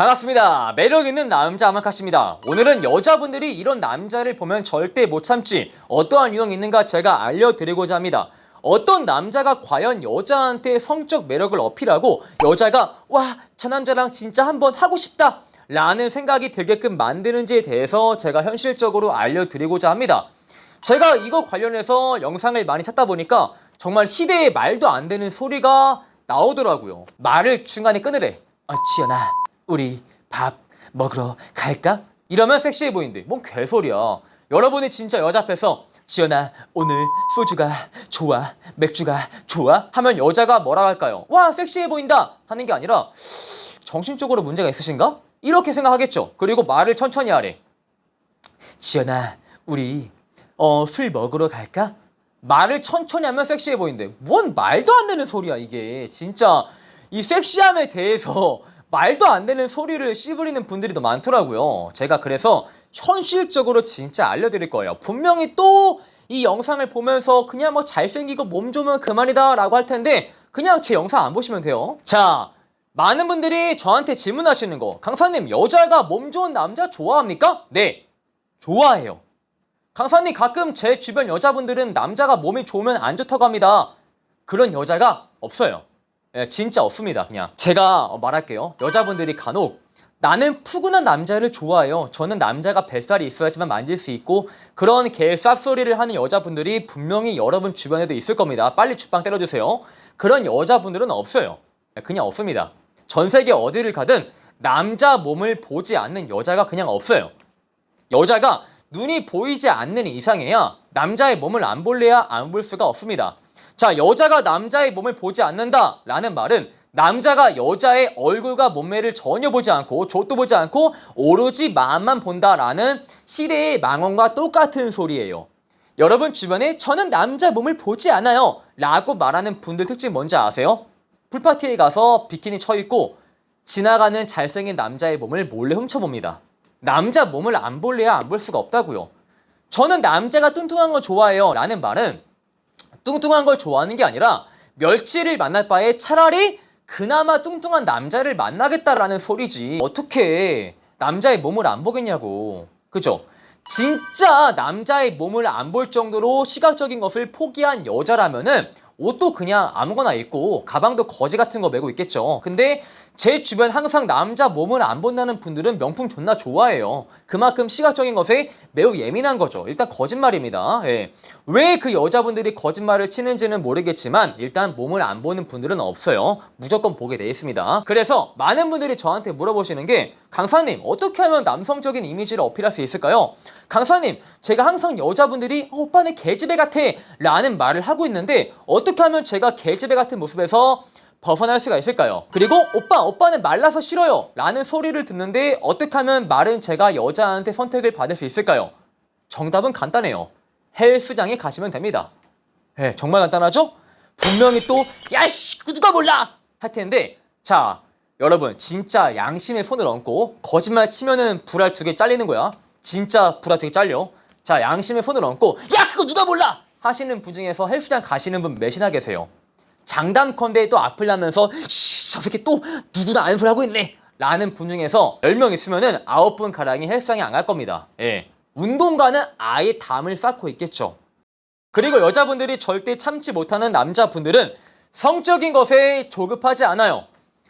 반갑습니다. 매력있는 남자 아마카시입니다. 오늘은 여자분들이 이런 남자를 보면 절대 못 참지 어떠한 유형이 있는가 제가 알려드리고자 합니다. 어떤 남자가 과연 여자한테 성적 매력을 어필하고 여자가 와, 저 남자랑 진짜 한번 하고 싶다 라는 생각이 들게끔 만드는지에 대해서 제가 현실적으로 알려드리고자 합니다. 제가 이거 관련해서 영상을 많이 찾다 보니까 정말 시대에 말도 안 되는 소리가 나오더라고요. 말을 중간에 끊으래. 지연아, 우리 밥 먹으러 갈까? 이러면 섹시해 보이는데 뭔 개소리야. 여러분이 진짜 여자 앞에서 지연아, 오늘 소주가 좋아, 맥주가 좋아? 하면 여자가 뭐라 할까요? 와, 섹시해 보인다 하는 게 아니라 정신적으로 문제가 있으신가? 이렇게 생각하겠죠. 그리고 말을 천천히 하래. 지연아, 우리 술 먹으러 갈까? 말을 천천히 하면 섹시해 보이는데 뭔 말도 안 되는 소리야 이게. 진짜 이 섹시함에 대해서 말도 안 되는 소리를 씨부리는 분들이 더 많더라고요. 제가 그래서 현실적으로 진짜 알려드릴 거예요. 분명히 또 이 영상을 보면서 그냥 뭐 잘생기고 몸 좋으면 그만이다 라고 할 텐데 그냥 제 영상 안 보시면 돼요. 자, 많은 분들이 저한테 질문하시는 거, 강사님 여자가 몸 좋은 남자 좋아합니까? 네, 좋아해요. 강사님 가끔 제 주변 여자분들은 남자가 몸이 좋으면 안 좋다고 합니다. 그런 여자가 없어요. 진짜 없습니다. 그냥 제가 말할게요. 여자분들이 간혹 나는 푸근한 남자를 좋아해요. 저는 남자가 뱃살이 있어야지만 만질 수 있고 그런 개 쌉소리를 하는 여자분들이 분명히 여러분 주변에도 있을 겁니다. 빨리 죽방 때려주세요. 그런 여자분들은 없어요. 그냥 없습니다. 전 세계 어디를 가든 남자 몸을 보지 않는 여자가 그냥 없어요. 여자가 눈이 보이지 않는 이상해야 남자의 몸을 안 볼래야 안 볼 수가 없습니다. 자, 여자가 남자의 몸을 보지 않는다 라는 말은 남자가 여자의 얼굴과 몸매를 전혀 보지 않고 좆도 보지 않고 오로지 마음만 본다라는 시대의 망언과 똑같은 소리예요. 여러분 주변에 저는 남자 몸을 보지 않아요 라고 말하는 분들 특징 뭔지 아세요? 풀파티에 가서 비키니 쳐입고 지나가는 잘생긴 남자의 몸을 몰래 훔쳐봅니다. 남자 몸을 안 볼래야 안 볼 수가 없다고요. 저는 남자가 뚱뚱한 거 좋아해요 라는 말은 뚱뚱한 걸 좋아하는 게 아니라 멸치를 만날 바에 차라리 그나마 뚱뚱한 남자를 만나겠다라는 소리지. 어떻게 남자의 몸을 안 보겠냐고. 그죠? 진짜 남자의 몸을 안 볼 정도로 시각적인 것을 포기한 여자라면은 옷도 그냥 아무거나 입고 가방도 거지 같은 거 메고 있겠죠. 근데 제 주변 항상 남자 몸을 안 본다는 분들은 명품 존나 좋아해요. 그만큼 시각적인 것에 매우 예민한 거죠. 일단 거짓말입니다. 예. 왜 그 여자분들이 거짓말을 치는지는 모르겠지만 일단 몸을 안 보는 분들은 없어요. 무조건 보게 돼 있습니다. 그래서 많은 분들이 저한테 물어보시는 게 강사님 어떻게 하면 남성적인 이미지를 어필할 수 있을까요? 강사님 제가 항상 여자분들이 오빠는 개집애 같아 라는 말을 하고 있는데 어떻게 하면 제가 개집애 같은 모습에서 벗어날 수가 있을까요? 그리고 오빠는 말라서 싫어요 라는 소리를 듣는데 어떻게 하면 마른 제가 여자한테 선택을 받을 수 있을까요? 정답은 간단해요. 헬스장에 가시면 됩니다. 네, 정말 간단하죠? 분명히 또 야씨 누가 몰라 할 텐데 자 여러분 진짜 양심의 손을 얹고 거짓말 치면은 불알 2개 잘리는 거야. 진짜 불알 2개 잘려. 자 양심의 손을 얹고 야 그거 누가 몰라 하시는 분 중에서 헬스장 가시는 분 몇이나 계세요? 장담컨대 또 아플라면서 저 새끼 또 누구나 아는 소리 하고 있네 라는 분 중에서 10명 있으면은 9분 가량이 헬스장에 안 갈 겁니다. 예. 운동과는 아예 담을 쌓고 있겠죠. 그리고 여자분들이 절대 참지 못하는 남자분들은 성적인 것에 조급하지 않아요.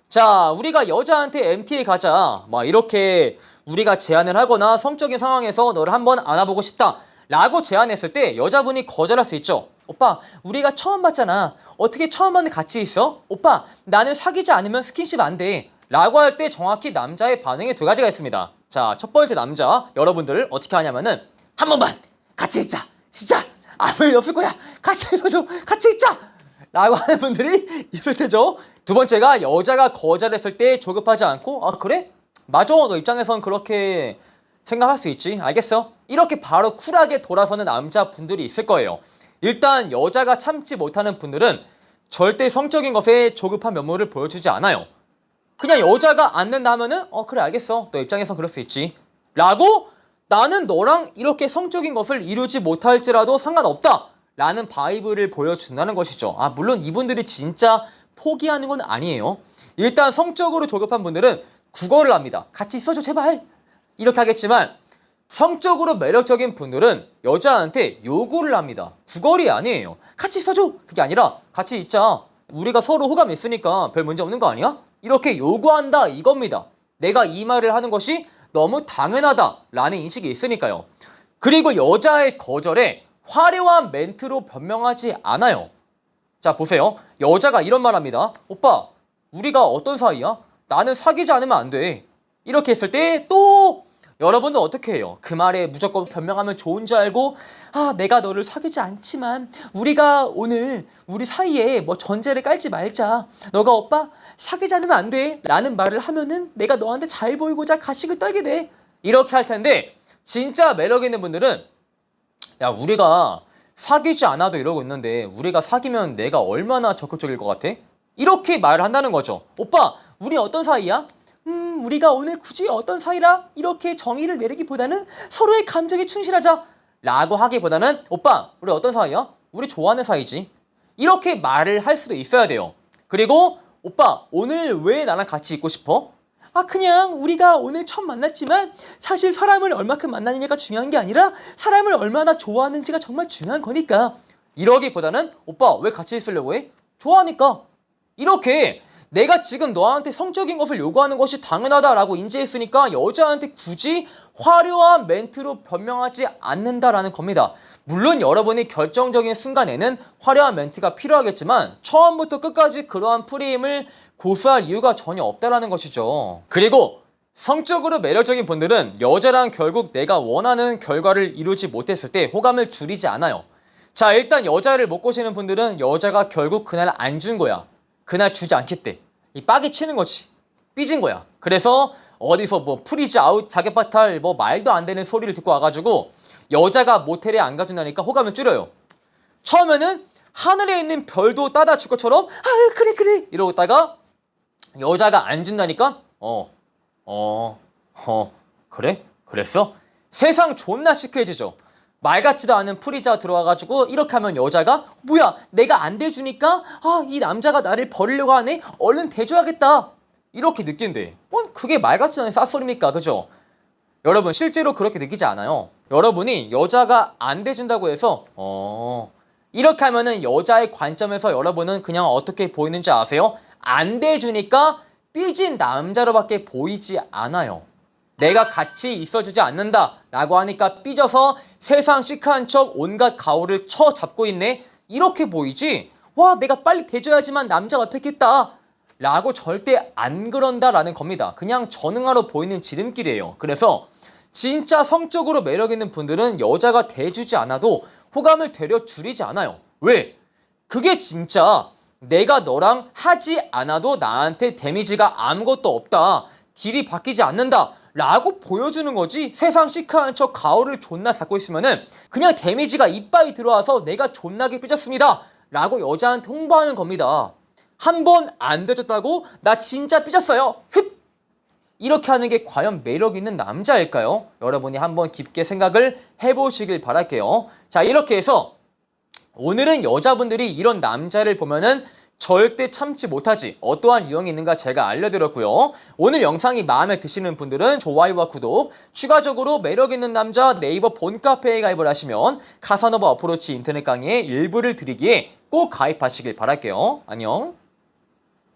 자 우리가 여자한테 MT에 가자 막 이렇게 우리가 제안을 하거나 성적인 상황에서 너를 한번 안아보고 싶다 라고 제안했을 때 여자분이 거절할 수 있죠. 오빠 우리가 처음 봤잖아. 어떻게 처음 봤는데 같이 있어? 오빠 나는 사귀지 않으면 스킨십 안 돼 라고 할 때 정확히 남자의 반응이 2가지가 있습니다. 자 첫 번째 남자 여러분들 어떻게 하냐면은 한 번만 같이 있자 진짜 아무 일 없을 거야 같이 해보죠 같이 있자 라고 하는 분들이 있을 테죠. 두 번째가 여자가 거절했을 때 조급하지 않고 아 그래? 맞아 너 입장에선 그렇게 생각할 수 있지 알겠어 이렇게 바로 쿨하게 돌아서는 남자분들이 있을 거예요. 일단 여자가 참지 못하는 분들은 절대 성적인 것에 조급한 면모를 보여주지 않아요. 그냥 여자가 안 된다 하면은 그래 알겠어 너 입장에선 그럴 수 있지 라고 나는 너랑 이렇게 성적인 것을 이루지 못할지라도 상관없다 라는 바이브를 보여준다는 것이죠. 물론 이분들이 진짜 포기하는 건 아니에요. 일단 성적으로 조급한 분들은 구걸을 합니다. 같이 있어줘 제발. 이렇게 하겠지만 성적으로 매력적인 분들은 여자한테 요구를 합니다. 구걸이 아니에요. 같이 있어줘. 그게 아니라 같이 있자. 우리가 서로 호감이 있으니까 별 문제 없는 거 아니야? 이렇게 요구한다 이겁니다. 내가 이 말을 하는 것이 너무 당연하다라는 인식이 있으니까요. 그리고 여자의 거절에 화려한 멘트로 변명하지 않아요. 자 보세요. 여자가 이런 말 합니다. 오빠 우리가 어떤 사이야? 나는 사귀지 않으면 안 돼. 이렇게 했을 때 또 여러분은 어떻게 해요? 그 말에 무조건 변명하면 좋은 줄 알고 내가 너를 사귀지 않지만 우리가 오늘 우리 사이에 뭐 전제를 깔지 말자. 너가 오빠 사귀지 않으면 안 돼. 라는 말을 하면은 내가 너한테 잘 보이고자 가식을 떨게 돼. 이렇게 할 텐데 진짜 매력 있는 분들은 야 우리가 사귀지 않아도 이러고 있는데 우리가 사귀면 내가 얼마나 적극적일 것 같아? 이렇게 말을 한다는 거죠. 오빠 우리 어떤 사이야? 우리가 오늘 굳이 어떤 사이라 이렇게 정의를 내리기보다는 서로의 감정에 충실하자 라고 하기보다는 오빠 우리 어떤 사이야? 우리 좋아하는 사이지. 이렇게 말을 할 수도 있어야 돼요. 그리고 오빠 오늘 왜 나랑 같이 있고 싶어? 그냥 우리가 오늘 처음 만났지만 사실 사람을 얼마큼 만나느냐가 중요한 게 아니라 사람을 얼마나 좋아하는지가 정말 중요한 거니까. 이러기보다는 오빠 왜 같이 있으려고 해? 좋아하니까. 이렇게 내가 지금 너한테 성적인 것을 요구하는 것이 당연하다라고 인지했으니까 여자한테 굳이 화려한 멘트로 변명하지 않는다라는 겁니다. 물론 여러분이 결정적인 순간에는 화려한 멘트가 필요하겠지만 처음부터 끝까지 그러한 프레임을 고수할 이유가 전혀 없다라는 것이죠. 그리고 성적으로 매력적인 분들은 여자랑 결국 내가 원하는 결과를 이루지 못했을 때 호감을 줄이지 않아요. 자 일단 여자를 못 꼬시는 분들은 여자가 결국 그날 안 준 거야. 그날 주지 않겠대. 이 빡이 치는 거지. 삐진 거야. 그래서 어디서 뭐 프리즈 아웃 자격바탈 뭐 말도 안 되는 소리를 듣고 와가지고 여자가 모텔에 안 가준다니까 호감을 줄여요. 처음에는 하늘에 있는 별도 따다 줄 것처럼 그래 이러고 있다가 여자가 안 준다니까 그래? 그랬어? 세상 존나 시크해지죠. 말 같지도 않은 프리자 들어와가지고 이렇게 하면 여자가 뭐야 내가 안 대주니까 이 남자가 나를 버리려고 하네 얼른 대줘야겠다 이렇게 느낀대. 그게 말 같지도 않은 쌉소리입니까 그죠? 여러분 실제로 그렇게 느끼지 않아요. 여러분이 여자가 안 대준다고 해서 이렇게 하면은 여자의 관점에서 여러분은 그냥 어떻게 보이는지 아세요? 안 대주니까 삐진 남자로밖에 보이지 않아요. 내가 같이 있어주지 않는다 라고 하니까 삐져서 세상 시크한 척 온갖 가오를 쳐잡고 있네 이렇게 보이지 와 내가 빨리 대줘야지만 남자가 뺏겠다 라고 절대 안 그런다 라는 겁니다. 그냥 전응하러 보이는 지름길이에요. 그래서 진짜 성적으로 매력 있는 분들은 여자가 대주지 않아도 호감을 되려 줄이지 않아요. 왜? 그게 진짜 내가 너랑 하지 않아도 나한테 데미지가 아무것도 없다 딜이 바뀌지 않는다 라고 보여주는 거지. 세상 시크한 척 가오를 존나 잡고 있으면은 그냥 데미지가 이빨이 들어와서 내가 존나게 삐졌습니다 라고 여자한테 홍보하는 겁니다. 한 번 안 되졌다고 나 진짜 삐졌어요 이렇게 하는 게 과연 매력 있는 남자일까요? 여러분이 한번 깊게 생각을 해보시길 바랄게요. 자 이렇게 해서 오늘은 여자분들이 이런 남자를 보면은 절대 참지 못하지 어떠한 유형이 있는가 제가 알려드렸고요. 오늘 영상이 마음에 드시는 분들은 좋아요와 구독, 추가적으로 매력있는 남자 네이버 본카페에 가입을 하시면 카사노바 어프로치 인터넷 강의의 일부를 드리기에 꼭 가입하시길 바랄게요. 안녕.